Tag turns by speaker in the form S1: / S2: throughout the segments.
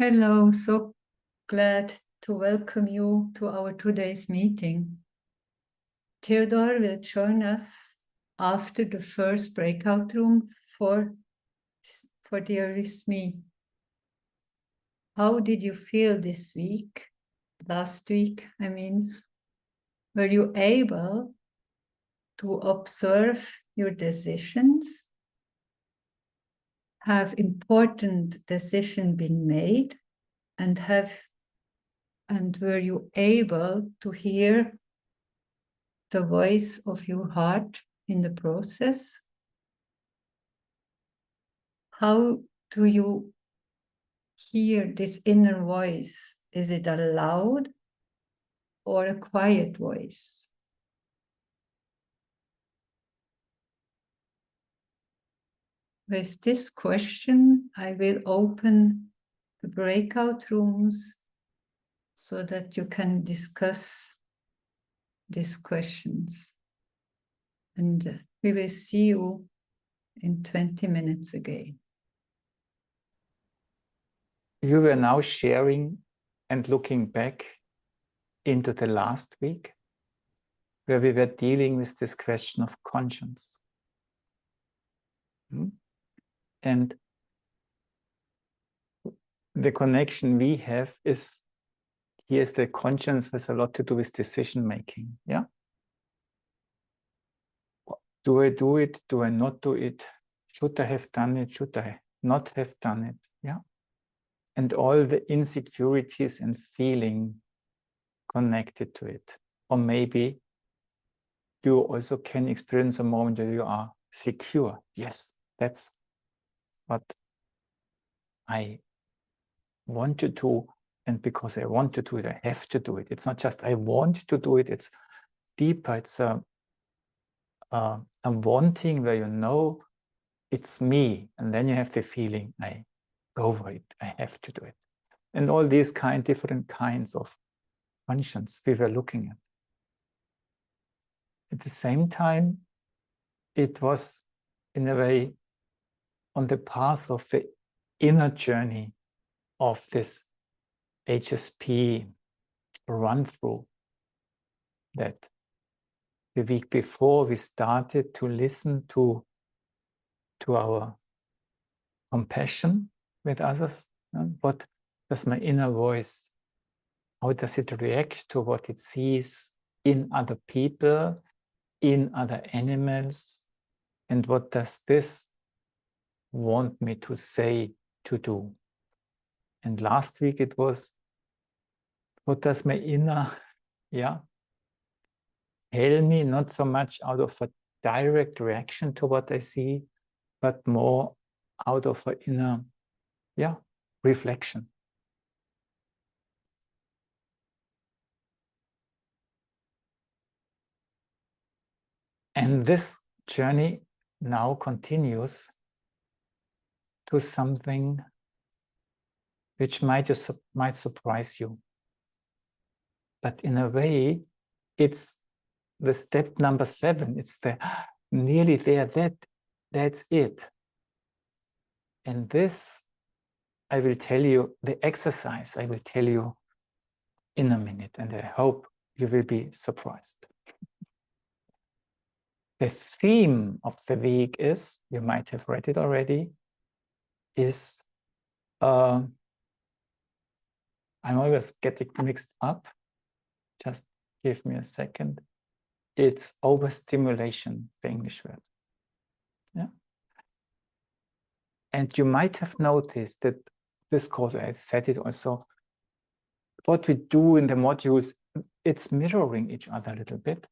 S1: Hello, so glad to welcome you to our today's meeting. Theodore will join us after the first breakout room for the Eurythmy. How did you feel this week? Last week, I mean. Were you able to observe your decisions? Have important decisions been made? And were you able to hear the voice of your heart in the process? How do you hear this inner voice? Is it a loud or a quiet voice? With this question, I will open the breakout rooms so that you can discuss these questions. And we will see you in 20 minutes again.
S2: You were now sharing and looking back into the last week, where we were dealing with this question of conscience. And the connection we have is, here's the conscience has a lot to do with decision making. Yeah. Do I do it? Do I not do it? Should I have done it? Should I not have done it? Yeah. And all the insecurities and feeling connected to it. Or maybe you also can experience a moment where you are secure. Yes, that's what I want to do. And because I want to do it, I have to do it. It's not just I want to do it, it's deeper. It's a wanting where you know it's me. And then you have the feeling, I go for it, I have to do it. And all these different kinds of conscience we were looking at. At the same time, it was in a way on the path of the inner journey of this HSP run-through that the week before we started to listen to our compassion with others. What does my inner voice, how does it react to what it sees in other people, in other animals, and what does this want me to say, to do? And last week it was, what does my inner, tell me, not so much out of a direct reaction to what I see, but more out of an inner, reflection. And this journey now continues to something which might surprise you. But in a way, it's the step number 7. It's the nearly there, that's it. And this, I will tell you, the exercise, I will tell you in a minute, and I hope you will be surprised. The theme of the week is, you might have read it already, is, I'm always getting mixed up. Just give me a second. It's overstimulation, the English word. Yeah. And you might have noticed that this course, I said it also, what we do in the modules, it's mirroring each other a little bit.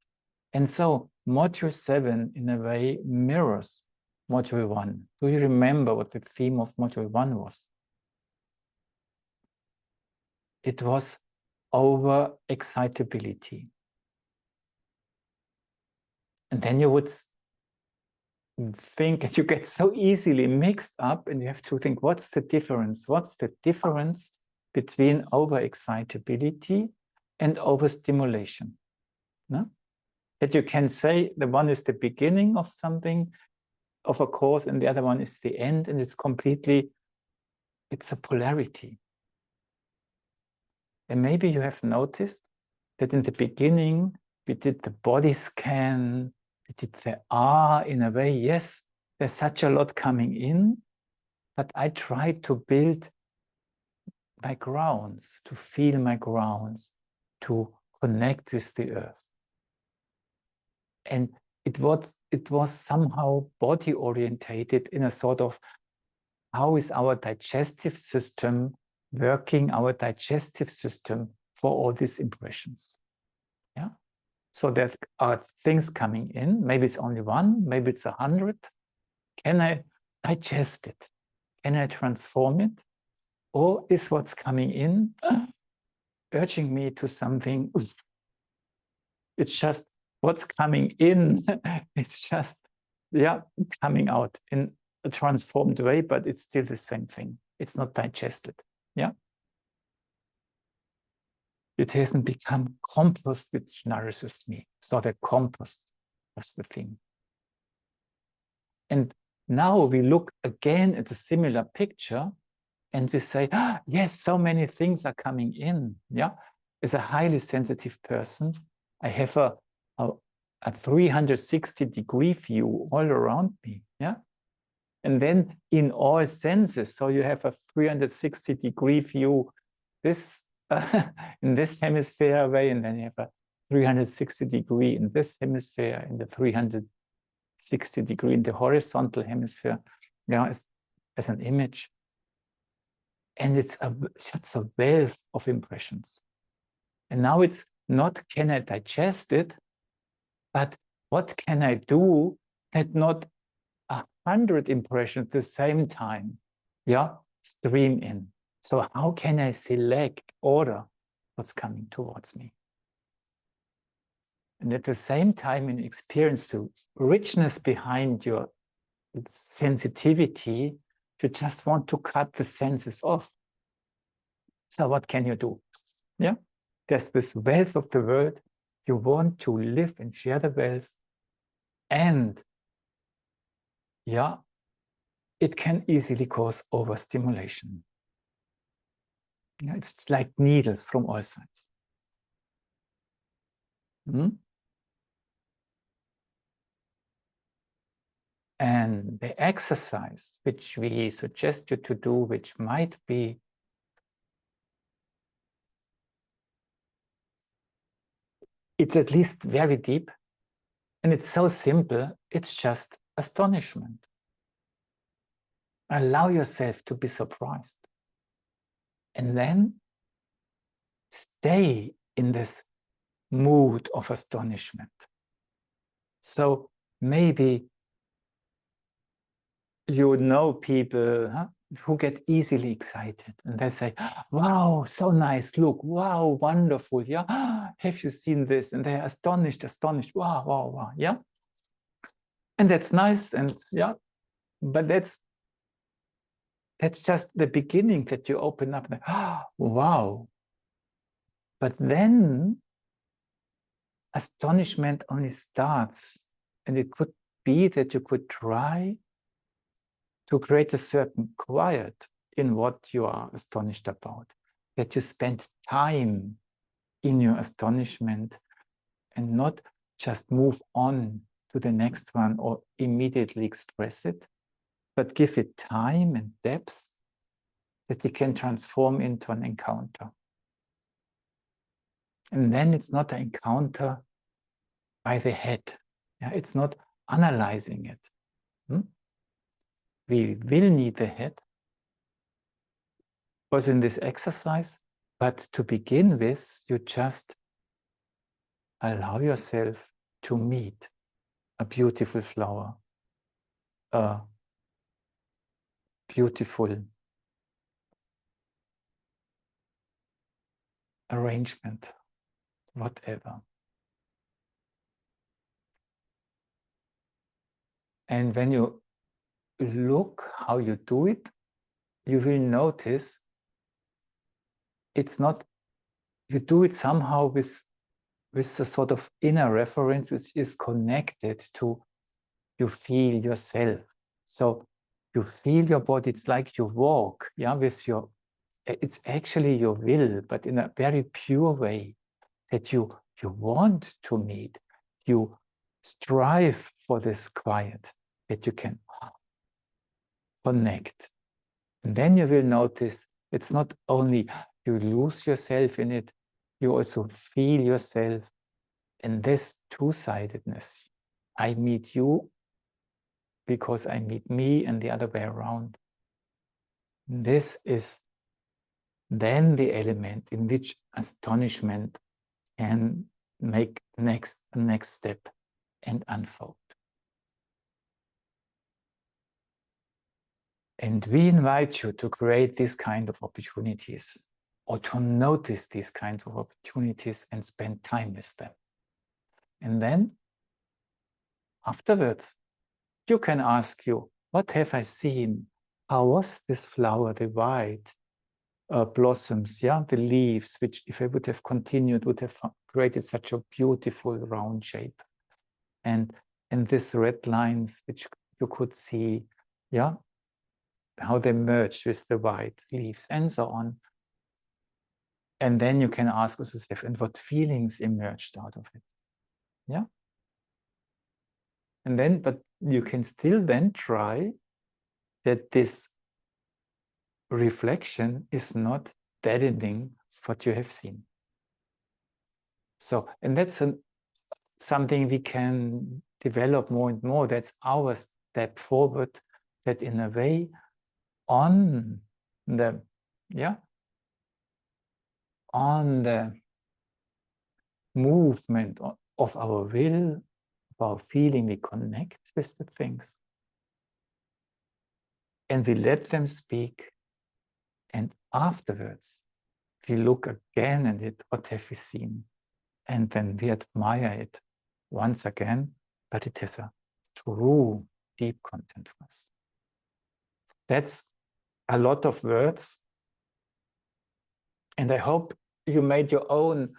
S2: And so module 7 in a way mirrors module 1. Do you remember what the theme of module 1 was? It was over-excitability. And then you would think, and you get so easily mixed up, and you have to think, what's the difference? What's the difference between over-excitability and overstimulation? No? That you can say the one is the beginning of something, of a course, and the other one is the end, and it's completely, it's a polarity. And maybe you have noticed that in the beginning, we did the body scan, we did the in a way, yes, there's such a lot coming in, but I tried to build my grounds, to feel my grounds, to connect with the earth. And it was somehow body orientated in a sort of, how is our digestive system working, our digestive system for all these impressions? Yeah. So there are things coming in, maybe it's only one, maybe it's 100. Can I digest it? Can I transform it? Or is what's coming in urging me to something? It's just what's coming in. It's just, yeah, coming out in a transformed way, but it's still the same thing. It's not digested. Yeah. It hasn't become compost which nourishes me. So the compost was the thing. And now we look again at a similar picture and we say, yes, so many things are coming in. Yeah. As a highly sensitive person, I have a 360-degree view all around me. Yeah. And then in all senses, so you have a 360-degree view this in this hemisphere way, and then you have a 360-degree in this hemisphere, in the 360-degree in the horizontal hemisphere, yeah, as an image. And it's such a wealth of impressions. And now it's not, can I digest it, but what can I do that not 100 impressions at the same time, yeah, stream in? So how can I select, order what's coming towards me? And at the same time, in experience the richness behind your sensitivity, you just want to cut the senses off. So what can you do? Yeah, there's this wealth of the world. You want to live and share the wealth. And yeah, it can easily cause overstimulation. You know, it's like needles from all sides. And the exercise which we suggest you to do, which might be it's at least very deep, and it's so simple, it's just astonishment. Allow yourself to be surprised. And then stay in this mood of astonishment. So maybe you know people who get easily excited and they say, wow, so nice, look, wow, wonderful, yeah, have you seen this? And they're astonished, wow, wow, wow, yeah. And that's nice, and yeah, but that's just the beginning, that you open up and, wow. But then astonishment only starts, and it could be that you could try to create a certain quiet in what you are astonished about, that you spend time in your astonishment and not just move on to the next one or immediately express it, but give it time and depth that it can transform into an encounter. And then it's not an encounter by the head. Yeah, it's not analyzing it. We will need the head also in this exercise, but to begin with, you just allow yourself to meet a beautiful flower, a beautiful arrangement, whatever. And when you look how you do it, you will notice it's not, you do it somehow with a sort of inner reference which is connected to you feel yourself. So you feel your body, it's like you walk, yeah, with your it's actually your will, but in a very pure way, that you want to meet, you strive for this quiet, that you can connect. And then you will notice it's not only you lose yourself in it, you also feel yourself in this two-sidedness. I meet you because I meet me, and the other way around. This is then the element in which astonishment can make next step and unfold. And we invite you to create these kind of opportunities, or to notice these kinds of opportunities and spend time with them. And then afterwards, you can ask you, what have I seen? How was this flower, the white blossoms, yeah, the leaves, which if I would have continued, would have created such a beautiful round shape. And these red lines, which you could see, yeah, how they merged with the white leaves and so on. And then you can ask yourself, and what feelings emerged out of it? Yeah. And then, but you can still then try that this reflection is not deadening what you have seen. So, and that's something we can develop more and more. That's our step forward, that in a way on the, yeah, on the movement of our will, of our feeling, we connect with the things. And we let them speak. And afterwards, we look again at it, what have we seen? And then we admire it once again, but it has a true, deep content for us. That's a lot of words. And I hope you made your own,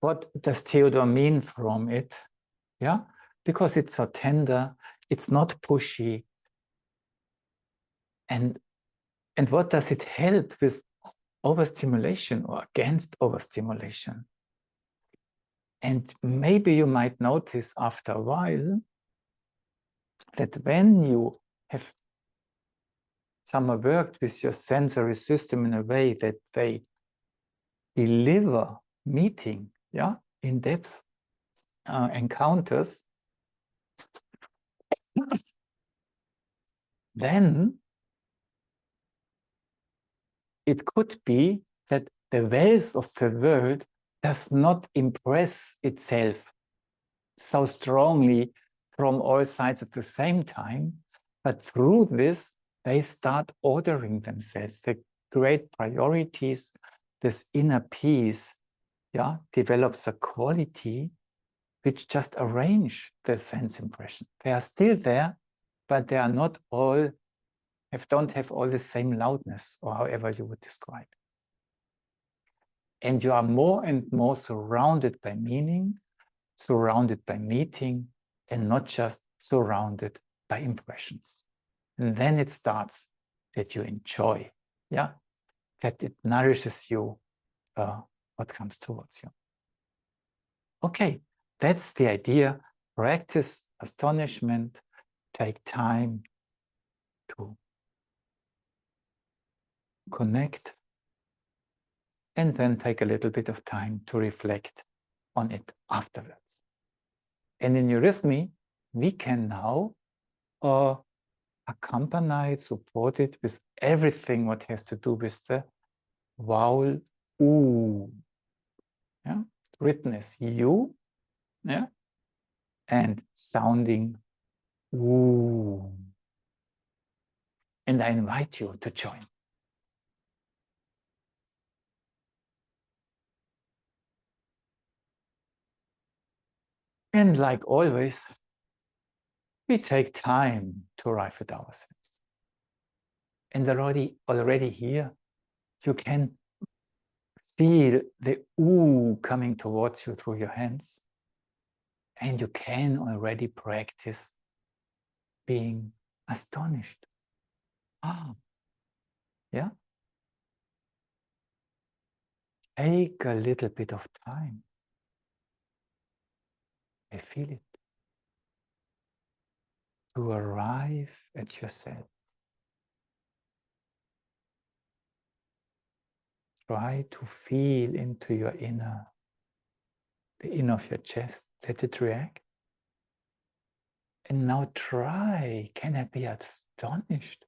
S2: what does Theodor mean from it? Yeah, because it's so tender, it's not pushy. And what does it help with overstimulation or against overstimulation? And maybe you might notice after a while that when you have somehow worked with your sensory system in a way that they deliver meeting, yeah, in-depth encounters, then it could be that the wealth of the world does not impress itself so strongly from all sides at the same time, but through this, they start ordering themselves. They create priorities. This inner peace, yeah, develops a quality which just arrange the sense impression. They are still there, but they are not all, don't have all the same loudness, or however you would describe. And you are more and more surrounded by meaning, surrounded by meeting, and not just surrounded by impressions. And then it starts that you enjoy, yeah, that it nourishes you, what comes towards you. Okay, that's the idea. Practice astonishment, take time to connect, and then take a little bit of time to reflect on it afterwards. And in Eurythmy, we can now accompany it, support it with everything what has to do with the vowel oo. Yeah? Written as you, yeah? And sounding oo. And I invite you to join. And like always, we take time to arrive at ourselves. And already here, you can feel the ooh coming towards you through your hands. And you can already practice being astonished. Ah, yeah. take a little bit of time. I feel it. To arrive at yourself. Try to feel into your inner, the inner of your chest. Let it react. And now try, can I be astonished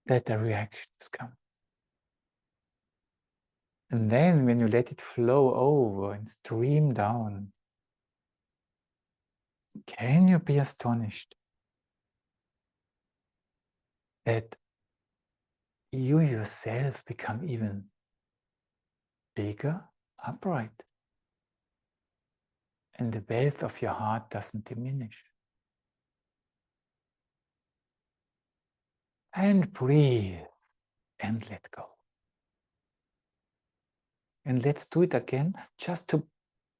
S2: that the reactions come? And then when you let it flow over and stream down, can you be astonished that you yourself become even bigger, upright, and the wealth of your heart doesn't diminish? And breathe and let go. And let's do it again, just to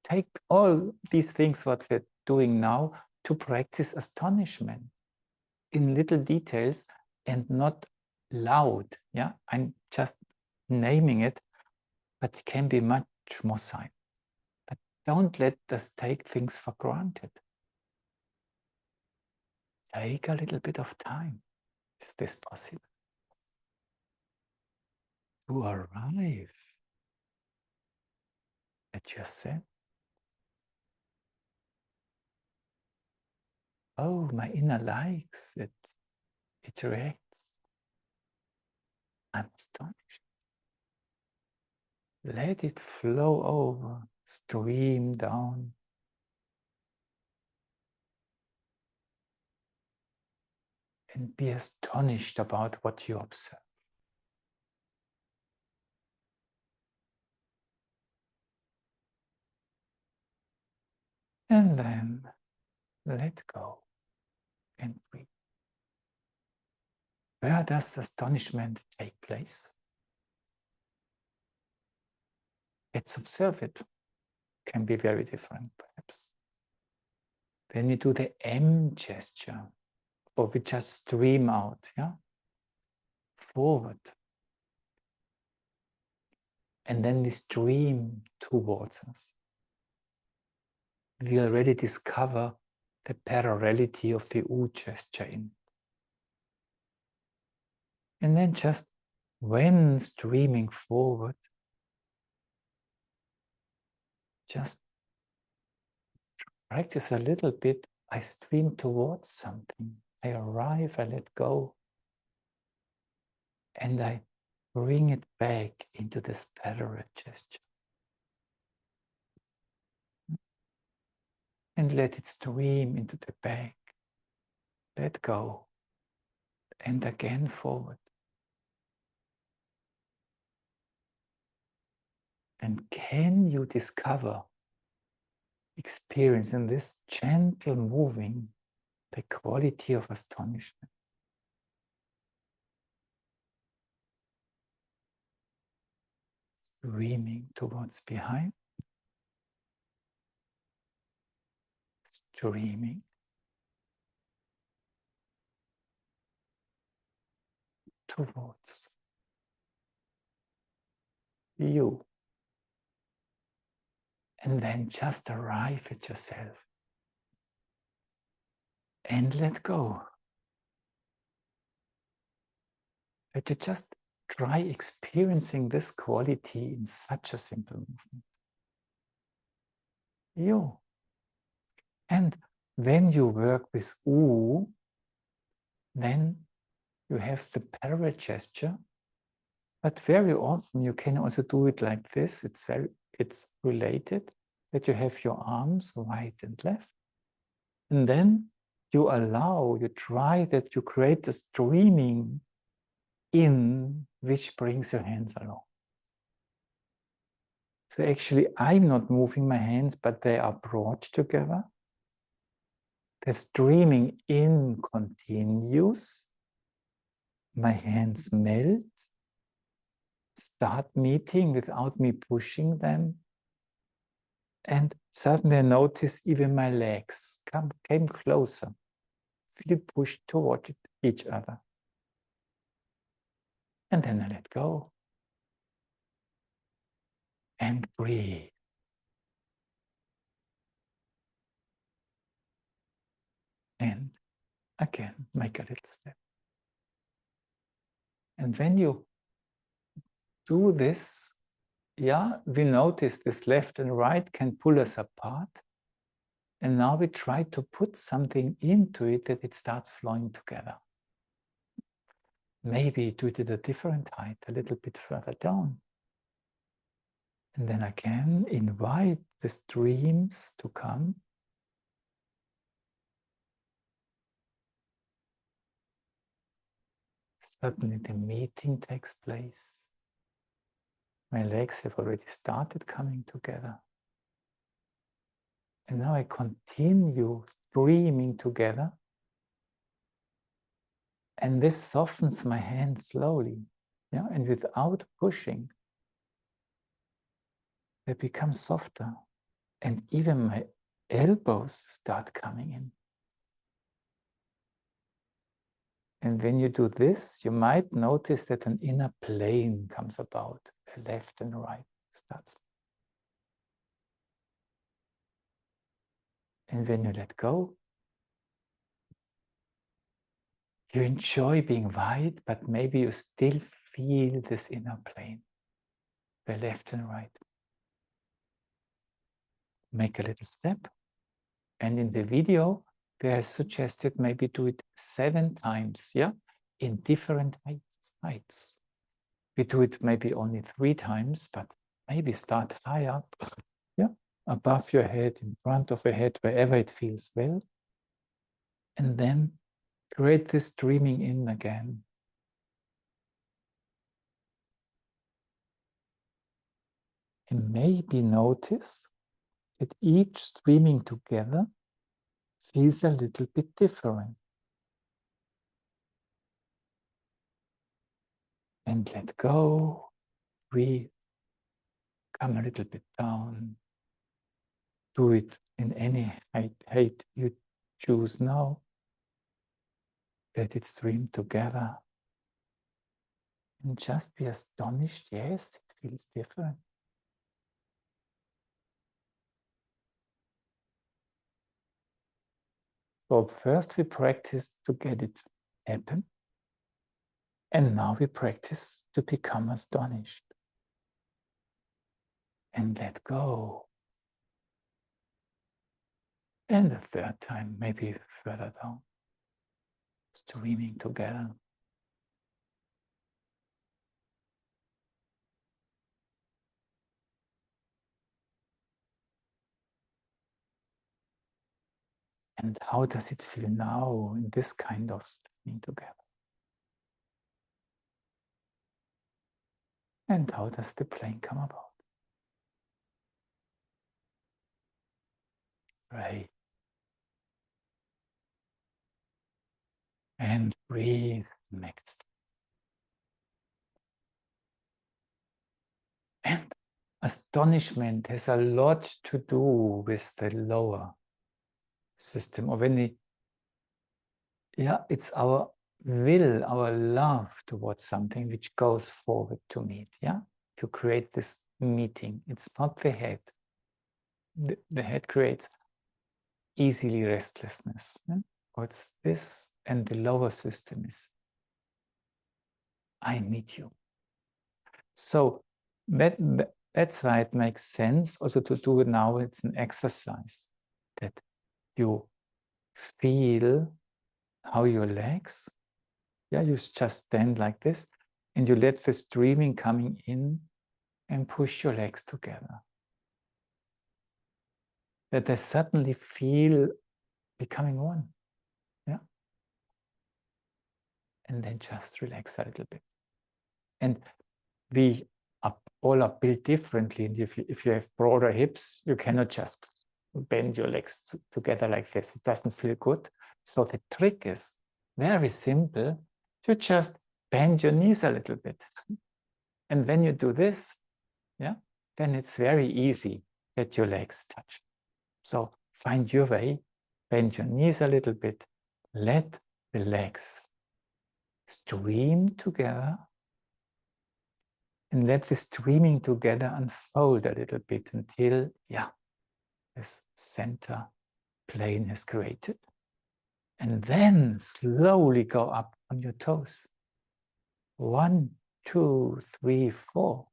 S2: take all these things what we're doing now to practice astonishment in little details and not loud. Yeah, I'm just naming it, but it can be much more silent. But don't let us take things for granted. Take a little bit of time. Is this possible? To arrive at yourself. Oh, my inner likes it. It reacts. I'm astonished. Let it flow over, stream down. And be astonished about what you observe. And then let go and breathe. Where does astonishment take place? Let's observe it. Can be very different, perhaps. When we do the M gesture, or we just stream out, yeah, forward, and then we stream towards us, we already discover the parallelity of the U gesture in. And then just when streaming forward, just practice a little bit. I stream towards something. I arrive, I let go, and I bring it back into this parallel gesture. And let it stream into the back. Let go. And again forward. And can you discover, experience in this gentle moving, the quality of astonishment? Streaming towards behind. Streaming. Towards you. And then just arrive at yourself. And let go. That you just try experiencing this quality in such a simple movement. You. And when you work with U, then you have the parallel gesture, but very often you can also do it like this. It's related, that you have your arms right and left. And then you try that you create a streaming in which brings your hands along. So actually I'm not moving my hands, but they are brought together. The streaming in continues. My hands melt, start meeting without me pushing them. And suddenly I notice even my legs came closer, feel pushed toward each other. And then I let go. and breathe. And again, make a little step. And when you do this, yeah, we notice this left and right can pull us apart. And now we try to put something into it that it starts flowing together. Maybe do it at a different height, a little bit further down. And then again, invite the streams to come. Suddenly the meeting takes place. My legs have already started coming together. And now I continue streaming together. And this softens my hands slowly. Yeah? And without pushing, they become softer. And even my elbows start coming in. And when you do this, you might notice that an inner plane comes about, a left and right starts. And when you let go, you enjoy being wide, but maybe you still feel this inner plane, the left and right. Make a little step. And in the video, they are suggested maybe do it 7 times, yeah, in different heights. We do it maybe only 3 times, but maybe start high up, yeah, above your head, in front of your head, wherever it feels well. And then create this streaming in again. And maybe notice that each streaming together feels a little bit different. And let go, breathe, come a little bit down. Do it in any height you choose now. Let it stream together. And just be astonished, yes, it feels different. So first we practice to get it happen. And now we practice to become astonished. And let go. And the third time, maybe further down. Streaming together. And how does it feel now in this kind of streaming together? And how does the plane come about? Right. And breathe next. And astonishment has a lot to do with the lower system. Or when it's our will, our love towards something which goes forward to meet, to create this meeting. It's not the head. The head creates easily restlessness. Or it's this, and the lower system is, I meet you. So that's why it makes sense also to do it now. It's an exercise that you feel how your legs, you just stand like this, and you let the streaming coming in and push your legs together. That they suddenly feel becoming one. And then just relax a little bit. And we all are built differently. And if you have broader hips, you cannot just bend your legs together like this. It doesn't feel good. So the trick is very simple. You just bend your knees a little bit. And when you do this, then it's very easy that your legs touch. So find your way, bend your knees a little bit, let the legs stream together, And let this streaming together unfold a little bit until, yeah, this center plane is created. And then slowly go up on your toes. 1, 2, 3, 4.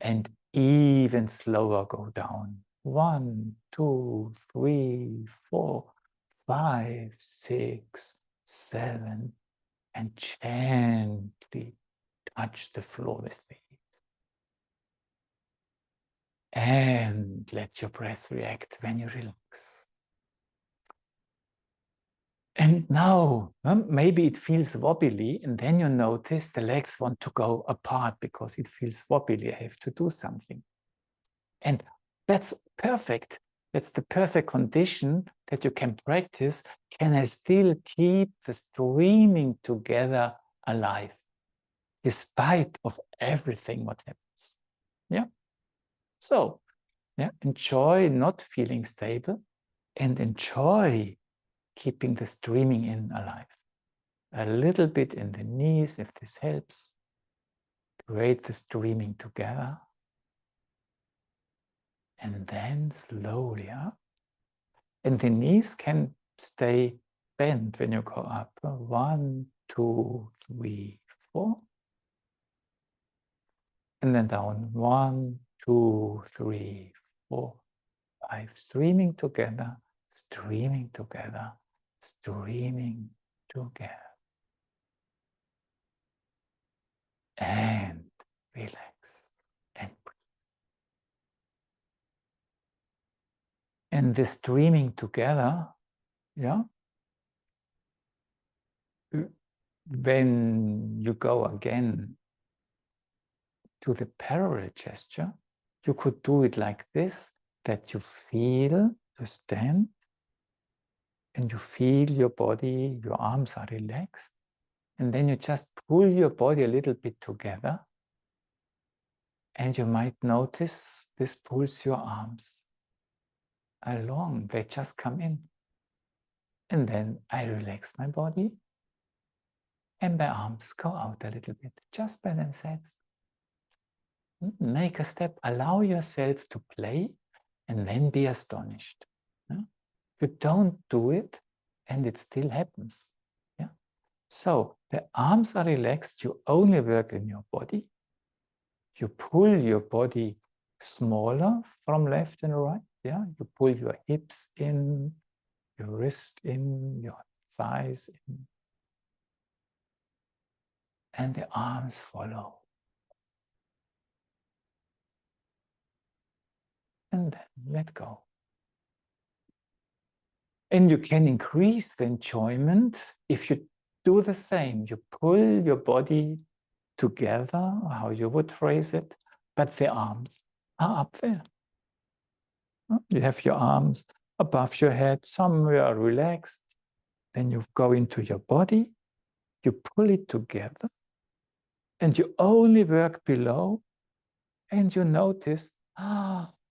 S2: And even slower go down. 1, 2, 3, 4, 5, 6, 7. And gently touch the floor with the feet. And let your breath react when you relax. And now, maybe it feels wobbly, and then you notice the legs want to go apart because it feels wobbly. I have to do something. And that's perfect. That's the perfect condition that you can practice. Can I still keep the streaming together alive, despite of everything what happens? Yeah. So, yeah, enjoy not feeling stable and enjoy keeping the streaming in alive. A little bit in the knees, if this helps. Create the streaming together. And then slowly up. And the knees can stay bent when you go up. 1, 2, 3, 4. And then down. 1, 2, 3, 4, 5. Streaming together, streaming together, streaming together. And relax and breathe. And the streaming together, yeah, when you go again to the parallel gesture, you could do it like this, that you feel to stand and you feel your body, your arms are relaxed, and then you just pull your body a little bit together, and you might notice this pulls your arms along, they just come in. And then I relax my body and my arms go out a little bit, just by themselves. Make a step, allow yourself to play and then be astonished. Yeah? You don't do it and it still happens. Yeah? So the arms are relaxed, you only work in your body. You pull your body smaller from left and right. Yeah? You pull your hips in, your wrist in, your thighs in. And the arms follow. And then let go. And you can increase the enjoyment if you do the same. You pull your body together, how you would phrase it, but the arms are up there. You have your arms above your head, somewhere relaxed. Then you go into your body, you pull it together, and you only work below, and you notice,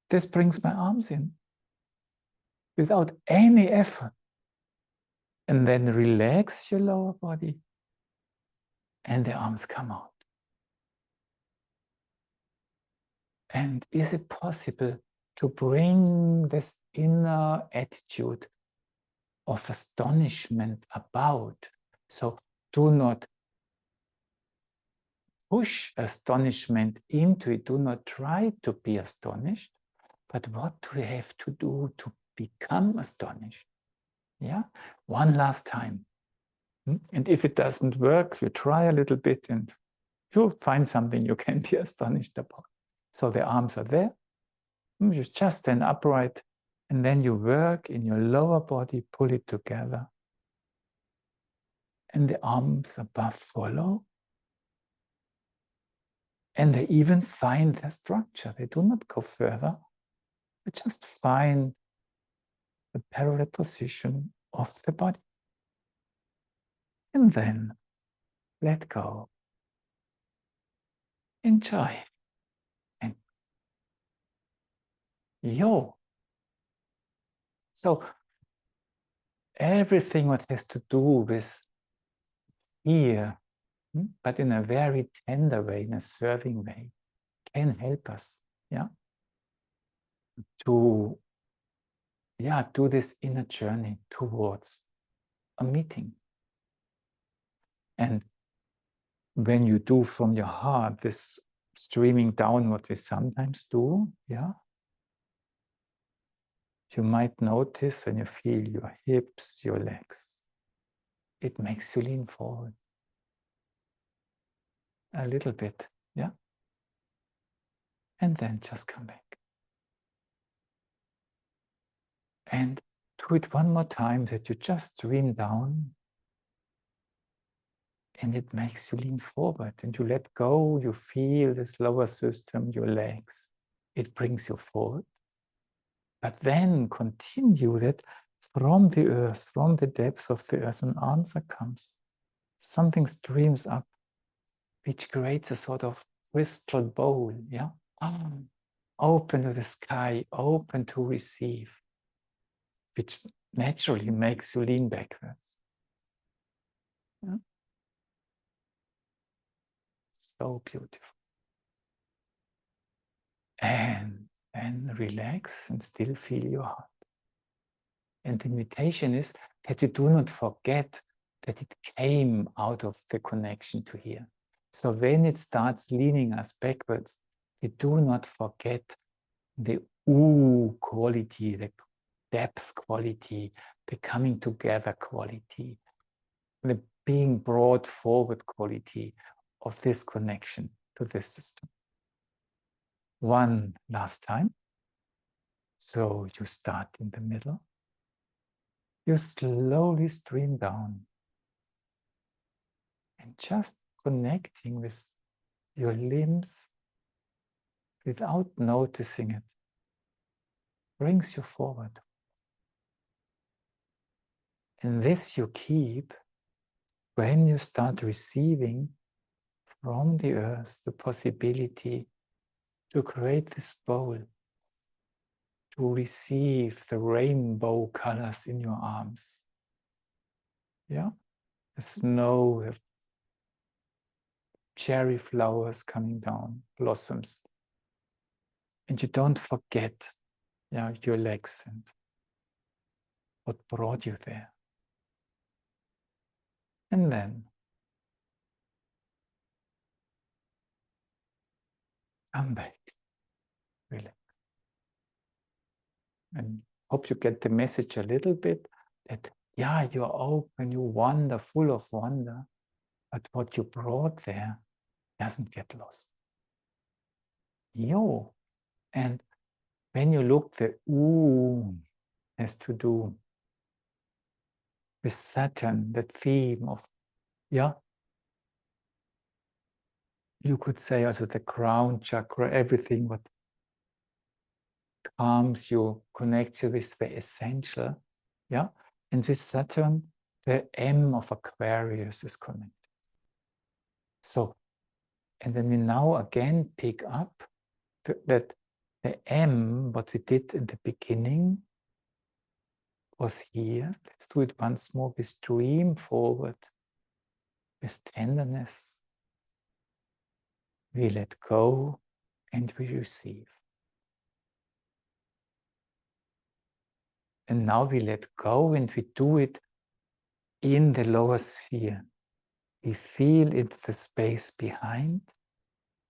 S2: this brings my arms in without any effort. And then relax your lower body, and the arms come out. And is it possible to bring this inner attitude of astonishment about? So do not push astonishment into it. Do not try to be astonished. But what do we have to do to become astonished? Yeah, one last time. And if it doesn't work, you try a little bit and you'll find something you can be astonished about. So the arms are there. You just stand upright and then you work in your lower body, pull it together. And the arms above follow. And they even find their structure. They do not go further. They just find the parallel position of the body. And then let go. Enjoy. And yo. So everything what has to do with fear but in a very tender way, in a serving way, can help us, to do this inner journey towards a meeting. And when you do from your heart this streaming down, what we sometimes do, you might notice when you feel your hips, your legs, it makes you lean forward a little bit, and then just come back. And do it one more time, that you just stream down, and it makes you lean forward, and you let go, you feel this lower system, your legs, it brings you forward. But then continue that from the earth, from the depths of the earth, an answer comes. Something streams up, which creates a sort of crystal bowl, open to the sky, open to receive, which naturally makes you lean backwards. So beautiful. And relax and still feel your heart. And the invitation is that you do not forget that it came out of the connection to here. So when it starts leaning us backwards, we do not forget the ooh quality, the depth quality, the coming together quality, the being brought forward quality of this connection to this system. One last time. So you start in the middle. You slowly stream down and just connecting with your limbs without noticing it brings you forward. And this you keep when you start receiving from the earth the possibility to create this bowl, to receive the rainbow colors in your arms. The snow, the cherry flowers coming down, blossoms. And you don't forget your legs and what brought you there. And then come back, relax. And hope you get the message a little bit that, you're open, you wander, full of wonder, but what you brought there doesn't get lost. And when you look, the ooh has to do with Saturn, that theme of, you could say also the crown chakra, everything what calms you, connects you with the essential, and with Saturn, the M of Aquarius is connected. So, and then we now again pick up that the M, what we did in the beginning, was here. Let's do it once more. We stream forward with tenderness. We let go and we receive. And now we let go and we do it in the lower sphere. We feel into the space behind.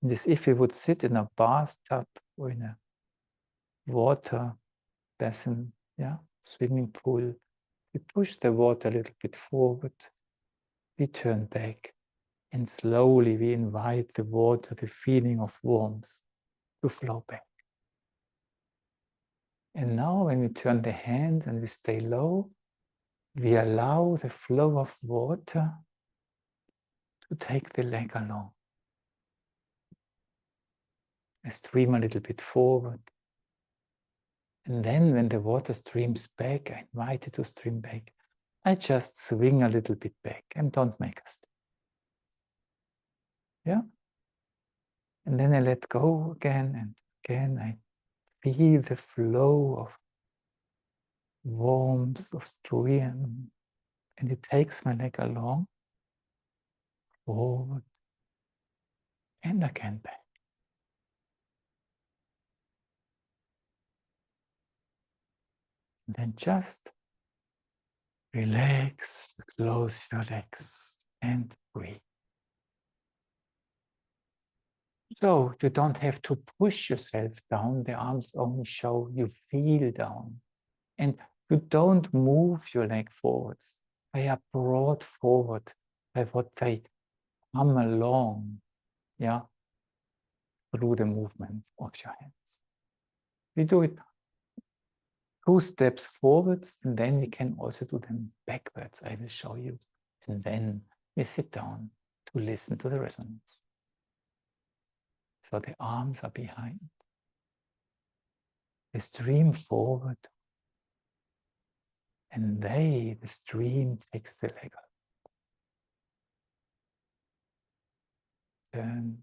S2: And as if we would sit in a bathtub or in a water basin, swimming pool. We push the water a little bit forward. We turn back. And slowly we invite the water, the feeling of warmth, to flow back. And now when we turn the hand and we stay low, we allow the flow of water to take the leg along. I stream a little bit forward. And then when the water streams back, I invite it to stream back. I just swing a little bit back and don't make a step. And then I let go again and again. I feel the flow of warmth, of stream, and it takes my leg along. forward, and again back. And then just relax, close your legs, and breathe. So you don't have to push yourself down. The arms only show you feel down. And you don't move your leg forwards. They are brought forward by what they come along, yeah, through the movement of your hands. We do it 2 steps forwards, and then we can also do them backwards. I will show you. And then we sit down to listen to the resonance. So the arms are behind. They stream forward. And the stream takes the leg up. Turn.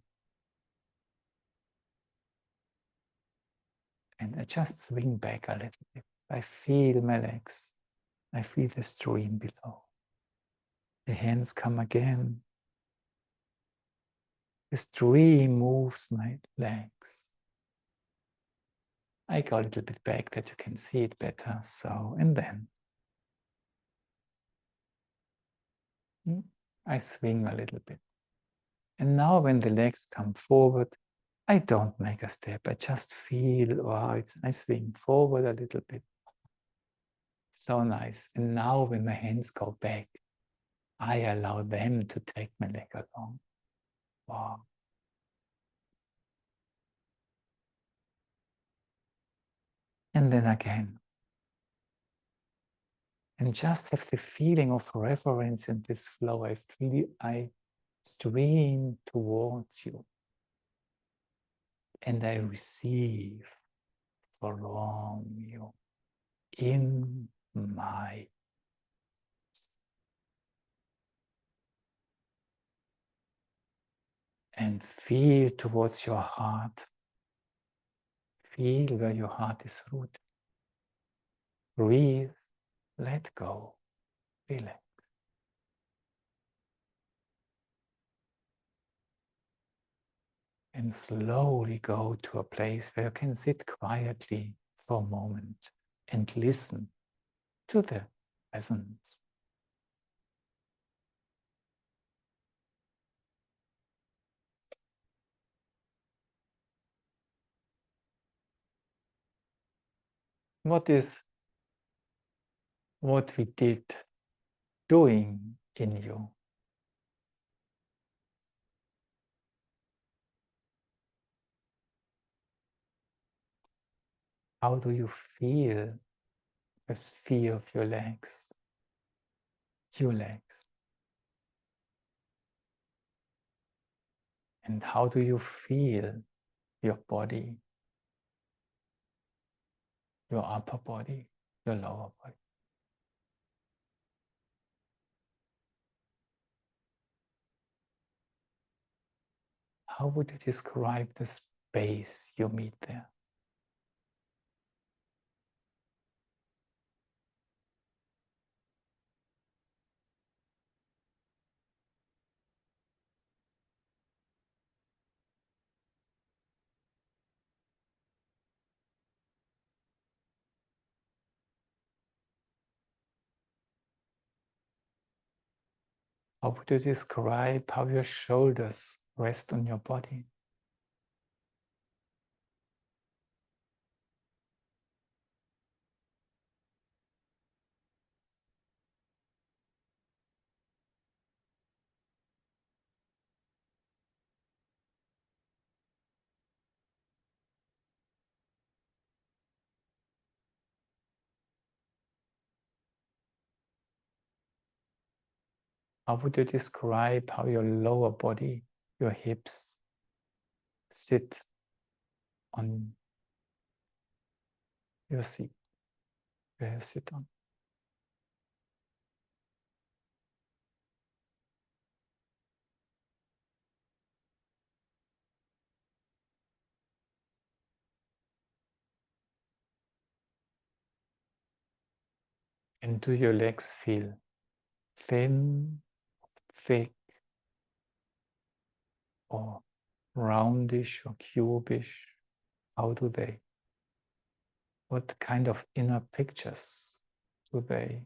S2: And I just swing back a little bit. I feel my legs. I feel the stream below. The hands come again. The stream moves my legs. I go a little bit back that you can see it better. So, and then I swing a little bit. And now when the legs come forward, I don't make a step. I just feel, wow, I swing forward a little bit. So nice. And now when my hands go back, I allow them to take my leg along. Wow. And then again. And just have the feeling of reverence in this flow. I stream towards you. And I receive from you in my and feel towards your heart. Feel where your heart is rooted. Breathe, let go, relax. And slowly go to a place where you can sit quietly for a moment and listen to the resonance. What is what we did doing in you? How do you feel the sphere of your legs? Your legs. And how do you feel your body? Your upper body, your lower body. How would you describe the space you meet there? How would you describe how your shoulders rest on your body? How would you describe how your lower body, your hips, sit on your seat, where you sit on? And do your legs feel thin, thick, or roundish or cubish? How do they? What kind of inner pictures do they?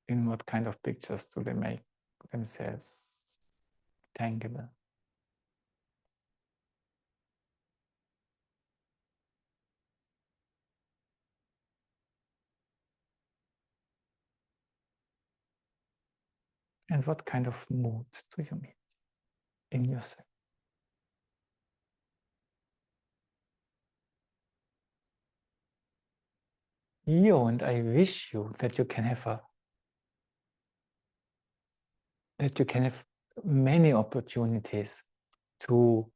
S2: In what kind of pictures do they make themselves tangible? And what kind of mood do you meet in yourself? And I wish you that you can have many opportunities to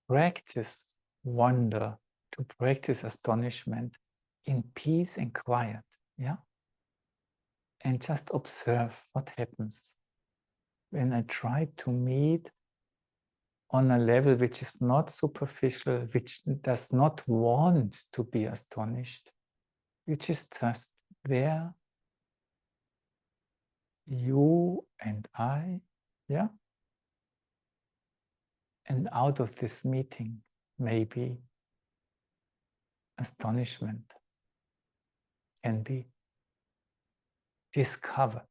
S2: practice wonder, to practice astonishment in peace and quiet, yeah? And just observe what happens when I try to meet on a level which is not superficial, which does not want to be astonished, which is just there, you and I, yeah? And out of this meeting, maybe astonishment can be discovered.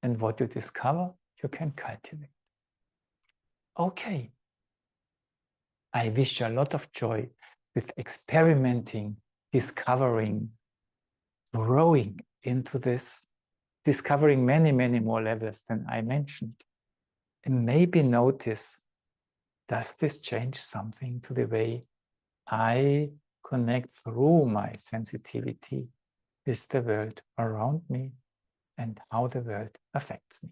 S2: And what you discover, you can cultivate. Okay. I wish you a lot of joy with experimenting, discovering, growing into this, discovering many, many more levels than I mentioned. And maybe notice, does this change something to the way I connect through my sensitivity with the world around me and how the world affects me?